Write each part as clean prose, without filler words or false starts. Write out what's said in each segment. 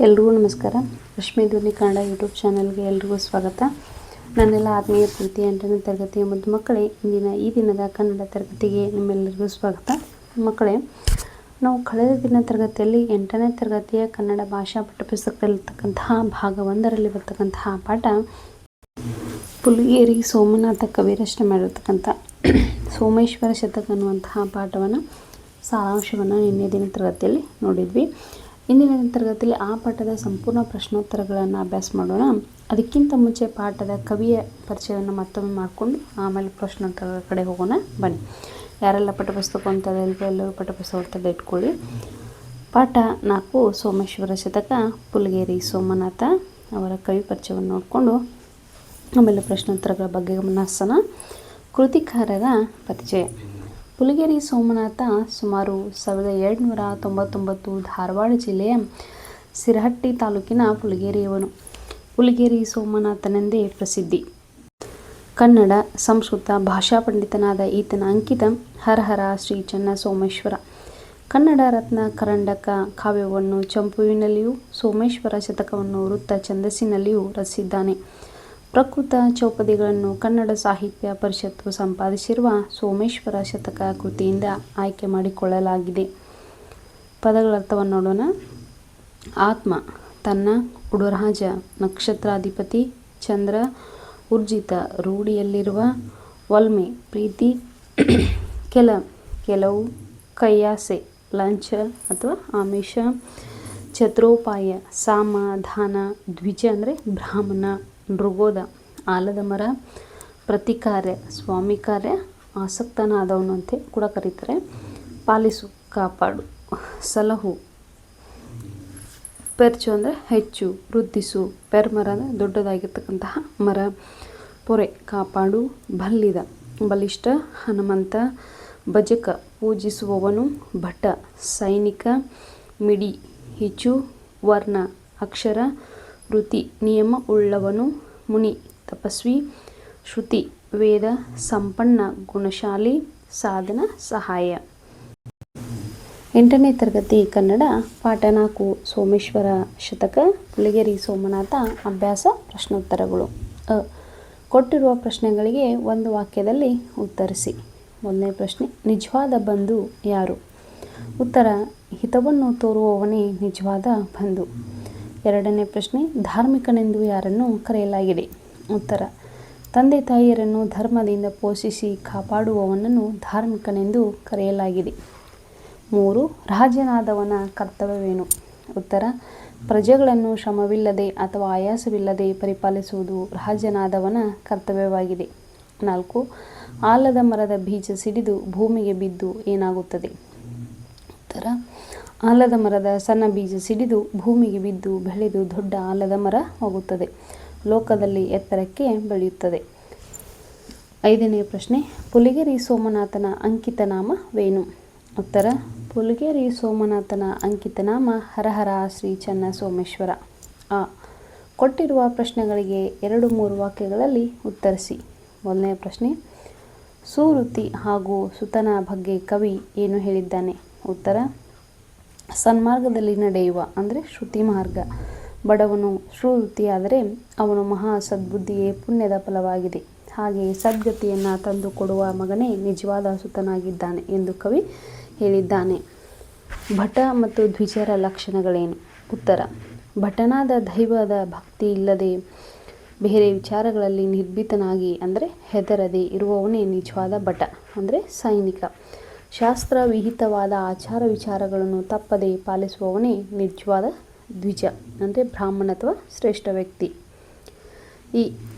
ಎಲ್ರಿಗೂ ನಮಸ್ಕಾರ. ರಶ್ಮಿ ಧ್ವನಿ ಕನ್ನಡ ಯೂಟ್ಯೂಬ್ ಚಾನಲ್ಗೆ ಎಲ್ರಿಗೂ ಸ್ವಾಗತ. ನನ್ನೆಲ್ಲ ಆತ್ಮೀಯ ಪ್ರೀತಿ 8ನೇ ತರಗತಿಯ ಮುದ್ದು ಮಕ್ಕಳೇ, ಈ ದಿನದ ಕನ್ನಡ ತರಗತಿಗೆ ನಿಮ್ಮೆಲ್ಲರಿಗೂ ಸ್ವಾಗತ. ಮಕ್ಕಳೇ, ನಾವು ಕಳೆದ ದಿನ ತರಗತಿಯಲ್ಲಿ 8ನೇ ತರಗತಿಯ ಕನ್ನಡ ಭಾಷಾ ಪಠ್ಯಪುಸ್ತಕದಲ್ಲಿರ್ತಕ್ಕಂತಹ ಭಾಗ 1ರಲ್ಲಿ ಬರ್ತಕ್ಕಂತಹ ಪಾಠ ಪುಲಿಗೇರಿ ಸೋಮನಾಥ ಕವಿರಚನೆ ಮಾಡಿರ್ತಕ್ಕಂಥ ಸೋಮೇಶ್ವರ ಶತಕ ಅನ್ನುವಂತಹ ಪಾಠವನ್ನು ಸಾರಾಂಶವನ್ನು ನಿನ್ನೆ ದಿನ ತರಗತಿಯಲ್ಲಿ ನೋಡಿದ್ವಿ. ಇಂದಿನ ತರಗತಿಯಲ್ಲಿ ಆ ಪಾಠದ ಸಂಪೂರ್ಣ ಪ್ರಶ್ನೋತ್ತರಗಳನ್ನು ಅಭ್ಯಾಸ ಮಾಡೋಣ. ಅದಕ್ಕಿಂತ ಮುಂಚೆ ಪಾಠದ ಕವಿಯ ಪರಿಚಯವನ್ನು ಮತ್ತೊಮ್ಮೆ ಮಾಡಿಕೊಂಡು ಆಮೇಲೆ ಪ್ರಶ್ನೋತ್ತರಗಳ ಕಡೆ ಹೋಗೋಣ. ಬನ್ನಿ, ಯಾರೆಲ್ಲ ಪಠ್ಯಪುಸ್ತಕ ಅಂತಾರೆ ಎಲ್ಲರೂ ಪಠ್ಯಪುಸ್ತಕ ಹೊರತಲ್ಲಿ ಇಟ್ಕೊಳ್ಳಿ. ಪಾಠ 4 ಸೋಮೇಶ್ವರ ಶತಕ, ಪುಲಿಗೇರಿ ಸೋಮನಾಥ ಅವರ ಕವಿ ಪರಿಚಯವನ್ನು ನೋಡಿಕೊಂಡು ಆಮೇಲೆ ಪ್ರಶ್ನೋತ್ತರಗಳ ಬಗ್ಗೆ ಗಮನ ಹರಿಸೋಣ. ಕೃತಿಕಾರರ ಪರಿಚಯ. ಪುಲಿಗೇರಿ ಸೋಮನಾಥ ಸುಮಾರು 1799 ಧಾರವಾಡ ಜಿಲ್ಲೆಯ ಸಿರಹಟ್ಟಿ ತಾಲೂಕಿನ ಪುಲಿಗೇರಿಯವನು. ಪುಲಿಗೇರಿ ಸೋಮನಾಥನೆಂದೇ ಪ್ರಸಿದ್ಧಿ. ಕನ್ನಡ, ಸಂಸ್ಕೃತ ಭಾಷಾ ಪಂಡಿತನಾದ ಈತನ ಅಂಕಿತ ಹರಹರ ಶ್ರೀ ಚೆನ್ನ ಸೋಮೇಶ್ವರ. ಕನ್ನಡ ರತ್ನ ಕರಂಡಕ ಕಾವ್ಯವನ್ನು ಚಂಪುವಿನಲ್ಲಿಯೂ ಸೋಮೇಶ್ವರ ಶತಕವನ್ನು ವೃತ್ತ ಛಂದಸ್ಸಿನಲ್ಲಿಯೂ ರಚಿಸಿದ್ದಾನೆ. ಪ್ರಕೃತ ಚೌಪದಿಗಳನ್ನು ಕನ್ನಡ ಸಾಹಿತ್ಯ ಪರಿಷತ್ತು ಸಂಪಾದಿಸಿರುವ ಸೋಮೇಶ್ವರ ಶತಕ ಕೃತಿಯಿಂದ ಆಯ್ಕೆ ಮಾಡಿಕೊಳ್ಳಲಾಗಿದೆ. ಪದಗಳ ಅರ್ಥವನ್ನು ನೋಡೋಣ. ಆತ್ಮ, ತನ್ನ, ಉಡುರಾಜ, ನಕ್ಷತ್ರಾಧಿಪತಿ, ಚಂದ್ರ, ಊರ್ಜಿತ, ರೂಢಿಯಲ್ಲಿರುವ, ಒಲ್ಮೆ, ಪ್ರೀತಿ, ಕೆಲವು, ಕೈಯಾಸೆ, ಲಂಚ ಅಥವಾ ಆಮಿಷ, ಛತ್ರೋಪಾಯ, ಸಾಮ, ದಾನ, ದ್ವಿಜ ಅಂದರೆ ಬ್ರಾಹ್ಮಣ, ನೃಗೋದ, ಆಲದ ಮರ, ಪ್ರತಿಕಾರ್ಯ, ಸ್ವಾಮಿ ಕಾರ್ಯ, ಆಸಕ್ತನಾದವನು ಅಂತ ಕೂಡ ಕರೀತಾರೆ. ಪಾಲಿಸು, ಕಾಪಾಡು, ಸಲಹು, ಪೆರ್ಚು ಅಂದರೆ ಹೆಚ್ಚು, ವೃದ್ಧಿಸು, ಪೆರ್ಮರ ಅಂದರೆ ದೊಡ್ಡದಾಗಿರ್ತಕ್ಕಂತಹ ಮರ, ಪೊರೆ, ಕಾಪಾಡು, ಬಲ್ಲಿದ, ಬಲಿಷ್ಠ, ಹನುಮಂತ, ಭಜಕ, ಪೂಜಿಸುವವನು, ಭಟ, ಸೈನಿಕ, ಮಿಡಿ, ಹಿಚು, ವರ್ಣ, ಅಕ್ಷರ, ಋತಿ, ನಿಯಮ ಉಳ್ಳವನು, ಮುನಿ, ತಪಸ್ವಿ, ಶ್ರುತಿ, ವೇದ, ಸಂಪನ್ನ, ಗುಣಶಾಲಿ, ಸಾಧನ, ಸಹಾಯ. 8ನೇ ತರಗತಿ ಕನ್ನಡ ಪಾಠ 4 ಸೋಮೇಶ್ವರ ಶತಕ, ಪುಲಿಗೇರಿ ಸೋಮನಾಥ. ಅಭ್ಯಾಸ ಪ್ರಶ್ನೋತ್ತರಗಳು. ಕೊಟ್ಟಿರುವ ಪ್ರಶ್ನೆಗಳಿಗೆ ಒಂದು ವಾಕ್ಯದಲ್ಲಿ ಉತ್ತರಿಸಿ. ಮೊದಲನೇ ಪ್ರಶ್ನೆ, ನಿಜವಾದ ಬಂಧು ಯಾರು? ಉತ್ತರ, ಹಿತವನ್ನು ತೋರುವವನೇ ನಿಜವಾದ ಬಂಧು. ಎರಡನೇ ಪ್ರಶ್ನೆ, ಧಾರ್ಮಿಕನೆಂದು ಯಾರನ್ನು ಕರೆಯಲಾಗಿದೆ? ಉತ್ತರ, ತಂದೆ ತಾಯಿಯರನ್ನು ಧರ್ಮದಿಂದ ಪೋಷಿಸಿ ಕಾಪಾಡುವವನನ್ನು ಧಾರ್ಮಿಕನೆಂದು ಕರೆಯಲಾಗಿದೆ. 3, ರಾಜನಾದವನ ಕರ್ತವ್ಯವೇನು? ಉತ್ತರ, ಪ್ರಜೆಗಳನ್ನು ಶ್ರಮವಿಲ್ಲದೆ ಅಥವಾ ಆಯಾಸವಿಲ್ಲದೆ ಪರಿಪಾಲಿಸುವುದು ರಾಜನಾದವನ ಕರ್ತವ್ಯವಾಗಿದೆ. 4, ಆಲದ ಮರದ ಬೀಜ ಸಿಡಿದು ಭೂಮಿಗೆ ಬಿದ್ದು ಏನಾಗುತ್ತದೆ? ಉತ್ತರ, ಆಲದ ಮರದ ಸಣ್ಣ ಬೀಜ ಸಿಡಿದು ಭೂಮಿಗೆ ಬಿದ್ದು ಬೆಳೆದು ದೊಡ್ಡ ಆಲದ ಮರ ಆಗುತ್ತದೆ, ಲೋಕದಲ್ಲಿ ಎತ್ತರಕ್ಕೆ ಬೆಳೆಯುತ್ತದೆ. 5ನೇ ಪ್ರಶ್ನೆ, ಪುಲಿಗೇರಿ ಸೋಮನಾಥನ ಅಂಕಿತನಾಮವೇನು? ಉತ್ತರ, ಪುಲಿಗೇರಿ ಸೋಮನಾಥನ ಅಂಕಿತನಾಮ ಹರಹರ ಶ್ರೀ ಚೆನ್ನ ಸೋಮೇಶ್ವರ. ಕೊಟ್ಟಿರುವ ಪ್ರಶ್ನೆಗಳಿಗೆ 2-3 ವಾಕ್ಯಗಳಲ್ಲಿ ಉತ್ತರಿಸಿ. ಮೊದಲನೇ ಪ್ರಶ್ನೆ, ಸುವೃತ್ತಿ ಹಾಗೂ ಸುತನ ಬಗ್ಗೆ ಕವಿ ಏನು ಹೇಳಿದ್ದಾನೆ? ಉತ್ತರ, ಸನ್ಮಾರ್ಗದಲ್ಲಿ ನಡೆಯುವ ಅಂದರೆ ಶ್ರುತಿ ಮಾರ್ಗ ಬಡವನು ಸುವೃತ್ತಿಯಾದರೆ ಅವನು ಮಹಾ ಸದ್ಬುದ್ಧಿಯೇ ಪುಣ್ಯದ ಫಲವಾಗಿದೆ. ಹಾಗೆಯೇ ಸದ್ಗತಿಯನ್ನು ತಂದು ಕೊಡುವ ಮಗನೇ ನಿಜವಾದ ಸುತನಾಗಿದ್ದಾನೆ ಎಂದು ಕವಿ ಹೇಳಿದ್ದಾನೆ. ಭಟ ಮತ್ತು ದ್ವಿಜರ ಲಕ್ಷಣಗಳೇನು? ಉತ್ತರ, ಭಟನಾದ ದೈವದ ಭಕ್ತಿ ಇಲ್ಲದೆ ಬೇರೆ ವಿಚಾರಗಳಲ್ಲಿ ನಿರ್ಭೀತನಾಗಿ ಅಂದರೆ ಹೆದರದೆ ಇರುವವನೇ ನಿಜವಾದ ಭಟ ಅಂದರೆ ಸೈನಿಕ. ಶಾಸ್ತ್ರ ವಿಹಿತವಾದ ಆಚಾರ ವಿಚಾರಗಳನ್ನು ತಪ್ಪದೆ ಪಾಲಿಸುವವನೇ ನಿಜವಾದ ದ್ವಿಜ ಅಂದರೆ ಬ್ರಾಹ್ಮಣ ಅಥವಾ ಶ್ರೇಷ್ಠ ವ್ಯಕ್ತಿ. ಈ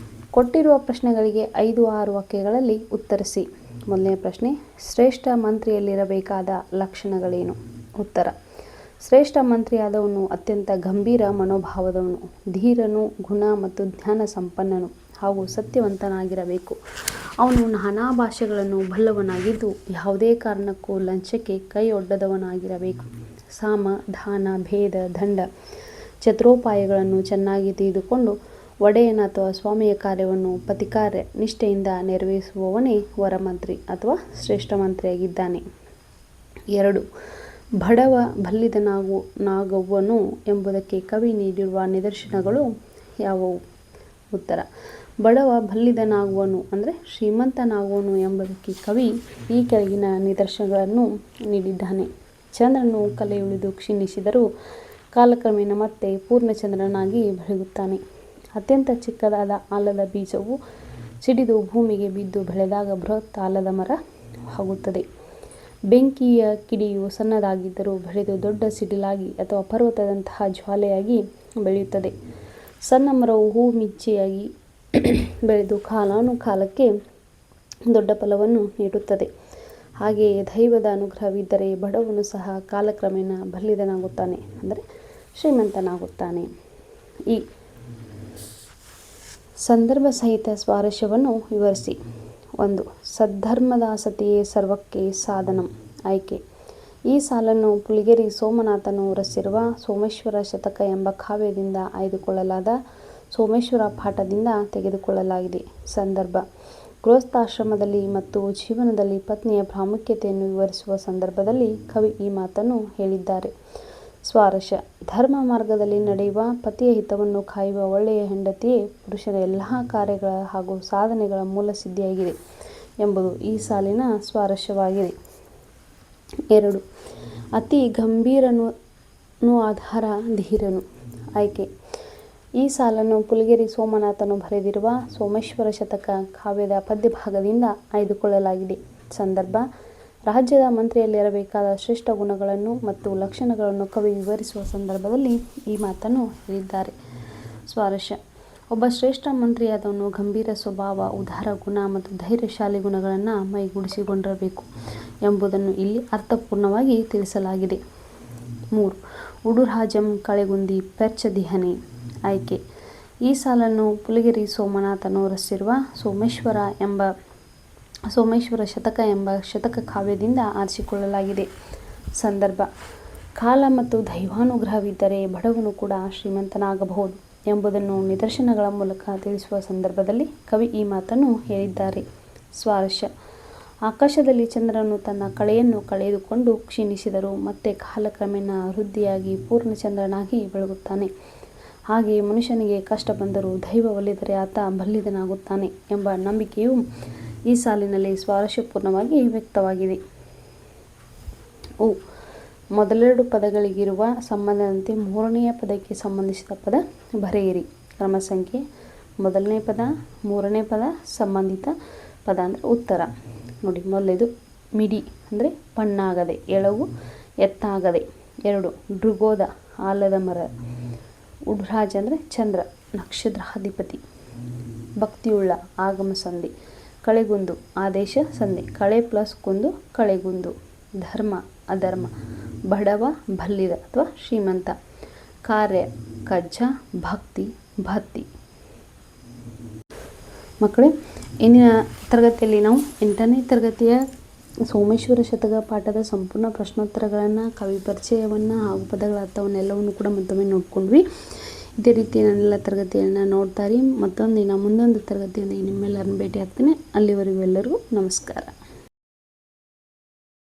ಕೊಟ್ಟಿರುವ ಪ್ರಶ್ನೆಗಳಿಗೆ 5-6 ವಾಕ್ಯಗಳಲ್ಲಿ ಉತ್ತರಿಸಿ. ಮೊದಲನೇ ಪ್ರಶ್ನೆ, ಶ್ರೇಷ್ಠ ಮಂತ್ರಿಯಲ್ಲಿರಬೇಕಾದ ಲಕ್ಷಣಗಳೇನು? ಉತ್ತರ, ಶ್ರೇಷ್ಠ ಮಂತ್ರಿಯಾದವನು ಅತ್ಯಂತ ಗಂಭೀರ ಮನೋಭಾವದವನು, ಧೀರನು, ಗುಣ ಮತ್ತು ಜ್ಞಾನ ಸಂಪನ್ನನು ಹಾಗೂ ಸತ್ಯವಂತನಾಗಿರಬೇಕು. ಅವನು ನಾನಾ ಭಾಷೆಗಳನ್ನು ಬಲ್ಲವನಾಗಿದ್ದು ಯಾವುದೇ ಕಾರಣಕ್ಕೂ ಲಂಚಕ್ಕೆ ಕೈ ಒಡ್ಡದವನಾಗಿರಬೇಕು. ಸಾಮ, ದಾನ, ಭೇದ, ದಂಡ, ಛತ್ರೋಪಾಯಗಳನ್ನು ಚೆನ್ನಾಗಿ ತಿಳಿದುಕೊಂಡು ಒಡೆಯನ ಅಥವಾ ಸ್ವಾಮಿಯ ಕಾರ್ಯವನ್ನು ಪತಿಕಾರ್ಯ ನಿಷ್ಠೆಯಿಂದ ನೆರವೇರಿಸುವವನೇ ವರಮಂತ್ರಿ ಅಥವಾ ಶ್ರೇಷ್ಠ ಮಂತ್ರಿಯಾಗಿದ್ದಾನೆ. 2, ಬಡವ ಬಲ್ಲಿದ ನಾಗವ್ವನು ಎಂಬುದಕ್ಕೆ ಕವಿ ನೀಡಿರುವ ನಿದರ್ಶನಗಳು ಯಾವುವು? ಉತ್ತರ: ಬಡವ ಬಲ್ಲಿದನಾಗುವನು ಅಂದರೆ ಶ್ರೀಮಂತನಾಗುವನು ಎಂಬುದಕ್ಕೆ ಕವಿ ಈ ಕೆಳಗಿನ ನಿದರ್ಶನಗಳನ್ನು ನೀಡಿದ್ದಾನೆ. ಚಂದ್ರನು ಕಲೆಯುಳಿದು ಕ್ಷೀಣಿಸಿದರೂ ಕಾಲಕ್ರಮೇಣ ಮತ್ತೆ ಪೂರ್ಣಚಂದ್ರನಾಗಿ ಬೆಳಗುತ್ತಾನೆ. ಅತ್ಯಂತ ಚಿಕ್ಕದಾದ ಆಲದ ಬೀಜವು ಸಿಡಿದು ಭೂಮಿಗೆ ಬಿದ್ದು ಬೆಳೆದಾಗ ಬೃಹತ್ ಆಲದ ಮರ ಆಗುತ್ತದೆ. ಬೆಂಕಿಯ ಕಿಡಿಯು ಸಣ್ಣದಾಗಿದ್ದರೂ ಬೆಳೆದು ದೊಡ್ಡ ಸಿಡಿಲಾಗಿ ಅಥವಾ ಪರ್ವತದಂತಹ ಜ್ವಾಲೆಯಾಗಿ ಬೆಳೆಯುತ್ತದೆ. ಸಣ್ಣ ಮರವು ಹೂವು ಮಿಂಚೆಯಾಗಿ ಬೆಳೆದು ಕಾಲಾನುಕಾಲಕ್ಕೆ ದೊಡ್ಡ ಫಲವನ್ನು ನೀಡುತ್ತದೆ. ಹಾಗೆಯೇ ದೈವದ ಅನುಗ್ರಹವಿದ್ದರೆ ಬಡವನು ಸಹ ಕಾಲಕ್ರಮೇಣ ಬಲ್ಲಿದನಾಗುತ್ತಾನೆ ಅಂದರೆ ಶ್ರೀಮಂತನಾಗುತ್ತಾನೆ. ಈ ಸಂದರ್ಭ ಸಹಿತ ಸ್ವಾರಸ್ಯವನ್ನು ವಿವರಿಸಿ. 1. ಸದ್ಧರ್ಮದಾಸತೆಯೇ ಸರ್ವಕ್ಕೆ ಸಾಧನಂ. ಆಯ್ಕೆ: ಈ ಸಾಲನ್ನು ಪುಲಿಗೆರಿ ಸೋಮನಾಥನು ರಚಿಸಿರುವ ಸೋಮೇಶ್ವರ ಶತಕ ಎಂಬ ಕಾವ್ಯದಿಂದ ಆಯ್ದುಕೊಳ್ಳಲಾದ ಸೋಮೇಶ್ವರ ಪಾಠದಿಂದ ತೆಗೆದುಕೊಳ್ಳಲಾಗಿದೆ. ಸಂದರ್ಭ: ಗೃಹಸ್ಥಾಶ್ರಮದಲ್ಲಿ ಮತ್ತು ಜೀವನದಲ್ಲಿ ಪತ್ನಿಯ ಪ್ರಾಮುಖ್ಯತೆಯನ್ನು ವಿವರಿಸುವ ಸಂದರ್ಭದಲ್ಲಿ ಕವಿ ಈ ಮಾತನ್ನು ಹೇಳಿದ್ದಾರೆ. ಸ್ವಾರಸ್ಯ: ಧರ್ಮ ಮಾರ್ಗದಲ್ಲಿ ನಡೆಯುವ, ಪತಿಯ ಹಿತವನ್ನು ಕಾಯುವ ಒಳ್ಳೆಯ ಹೆಂಡತಿಯೇ ಪುರುಷನ ಎಲ್ಲ ಕಾರ್ಯಗಳ ಹಾಗೂ ಸಾಧನೆಗಳ ಮೂಲ ಸಿದ್ಧಿಯಾಗಿದೆ ಎಂಬುದು ಈ ಸಾಲಿನ ಸ್ವಾರಸ್ಯವಾಗಿದೆ. 2. ಅತಿ ಗಂಭೀರನು ಆಧಾರ ಧೀರನು. ಆಯ್ಕೆ: ಈ ಸಾಲನ್ನು ಪುಲಿಗೆರಿ ಸೋಮನಾಥನು ಬರೆದಿರುವ ಸೋಮೇಶ್ವರ ಶತಕ ಕಾವ್ಯದ ಪದ್ಯಭಾಗದಿಂದ ಆಯ್ದುಕೊಳ್ಳಲಾಗಿದೆ. ಸಂದರ್ಭ: ರಾಜ್ಯದ ಮಂತ್ರಿಯಲ್ಲಿರಬೇಕಾದ ಶ್ರೇಷ್ಠ ಗುಣಗಳನ್ನು ಮತ್ತು ಲಕ್ಷಣಗಳನ್ನು ಕವಿ ವಿವರಿಸುವ ಸಂದರ್ಭದಲ್ಲಿ ಈ ಮಾತನ್ನು ಹೇಳಿದ್ದಾರೆ. ಸ್ವಾರಸ್ಯ: ಒಬ್ಬ ಶ್ರೇಷ್ಠ ಮಂತ್ರಿಯಾದವನು ಗಂಭೀರ ಸ್ವಭಾವ, ಉದಾರ ಗುಣ ಮತ್ತು ಧೈರ್ಯಶಾಲಿ ಗುಣಗಳನ್ನು ಮೈಗೂಡಿಸಿಕೊಂಡಿರಬೇಕು ಎಂಬುದನ್ನು ಇಲ್ಲಿ ಅರ್ಥಪೂರ್ಣವಾಗಿ ತಿಳಿಸಲಾಗಿದೆ. 3. ಉಡುರಾಜಂ ಕಳೆಗುಂದಿ ಪೆರ್ಚದಿಹನೆ. ಆಯ್ಕೆ: ಈ ಸಾಲನ್ನು ಪುಲಿಗೆರಿ ಸೋಮನಾಥನು ರಚಿಸಿರುವ ಸೋಮೇಶ್ವರ ಶತಕ ಎಂಬ ಶತಕ ಕಾವ್ಯದಿಂದ ಆರಿಸಿಕೊಳ್ಳಲಾಗಿದೆ. ಸಂದರ್ಭ: ಕಾಲ ಮತ್ತು ದೈವಾನುಗ್ರಹವಿದ್ದರೆ ಬಡವನು ಕೂಡ ಶ್ರೀಮಂತನಾಗಬಹುದು ಎಂಬುದನ್ನು ನಿದರ್ಶನಗಳ ಮೂಲಕ ತಿಳಿಸುವ ಸಂದರ್ಭದಲ್ಲಿ ಕವಿ ಈ ಮಾತನ್ನು ಹೇಳಿದ್ದಾರೆ. ಸ್ವಾರಸ್ಯ: ಆಕಾಶದಲ್ಲಿ ಚಂದ್ರನು ತನ್ನ ಕಳೆಯನ್ನು ಕಳೆದುಕೊಂಡು ಕ್ಷೀಣಿಸಿದರೂ ಮತ್ತೆ ಕಾಲಕ್ರಮೇಣ ವೃದ್ಧಿಯಾಗಿ ಪೂರ್ಣಚಂದ್ರನಾಗಿ ಬೆಳಗುತ್ತಾನೆ. ಹಾಗೆಯೇ ಮನುಷ್ಯನಿಗೆ ಕಷ್ಟ ಬಂದರೂ ದೈವ ಒಲಿದರೆ ಆತ ಬಲ್ಲಿದನಾಗುತ್ತಾನೆ ಎಂಬ ನಂಬಿಕೆಯು ಈ ಸಾಲಿನಲ್ಲಿ ಸ್ವಾರಸ್ಯಪೂರ್ಣವಾಗಿ ವ್ಯಕ್ತವಾಗಿದೆ. ಮೊದಲೆರಡು ಪದಗಳಿಗಿರುವ ಸಂಬಂಧದಂತೆ ಮೂರನೆಯ ಪದಕ್ಕೆ ಸಂಬಂಧಿಸಿದ ಪದ ಬರೆಯಿರಿ. ಕ್ರಮ ಸಂಖ್ಯೆ: ಮೊದಲನೇ ಪದ, ಮೂರನೇ ಪದ, ಸಂಬಂಧಿತ ಪದ ಅಂದರೆ ಉತ್ತರ. ನೋಡಿ, ಮೊದಲೇದು ಮಿಡಿ ಅಂದರೆ ಪಣ್ಣಾಗದೆ, ಎಳವು ಎತ್ತಾಗದೆ. 2. ನೃಗೋದ ಆಲದ ಮರ. ಉಡುರಾಜ ಅಂದರೆ ಚಂದ್ರ, ನಕ್ಷತ್ರಾಧಿಪತಿ. ಭಕ್ತಿಯುಳ್ಳ ಆಗಮ ಸಂಧಿ. ಕಳೆಗುಂದು ಆದೇಶ ಸಂಧಿ. ಕಳೆ ಪ್ಲಸ್ ಕುಂದು ಕಳೆಗುಂದು. ಧರ್ಮ ಅಧರ್ಮ. ಬಡವ ಬಲ್ಲಿದ ಅಥವಾ ಶ್ರೀಮಂತ. ಕಾರ್ಯ ಕಜ್ಜ ಭಕ್ತಿ ಭತ್ತಿ. ಮಕ್ಕಳೇ, ಇಂದಿನ ತರಗತಿಯಲ್ಲಿ ನಾವು 8ನೇ ತರಗತಿಯ ಸೋಮೇಶ್ವರ ಶತಕ ಪಾಠದ ಸಂಪೂರ್ಣ ಪ್ರಶ್ನೋತ್ತರಗಳನ್ನು, ಕವಿ ಪರಿಚಯವನ್ನು ಹಾಗೂ ಪದಗಳ ಅರ್ಥವನ್ನೆಲ್ಲವನ್ನು ಕೂಡ ಮತ್ತೊಮ್ಮೆ ನೋಡ್ಕೊಂಡ್ವಿ. ಇದೇ ರೀತಿ ನನ್ನೆಲ್ಲ ತರಗತಿಯನ್ನು ನೋಡ್ತಾ ಇರಿ. ಮುಂದೊಂದು ತರಗತಿಯಲ್ಲಿ ನಿಮ್ಮೆಲ್ಲರನ್ನು ಭೇಟಿ ಆಗ್ತೀನಿ. ಅಲ್ಲಿವರೆಗೂ ಎಲ್ಲರಿಗೂ ನಮಸ್ಕಾರ.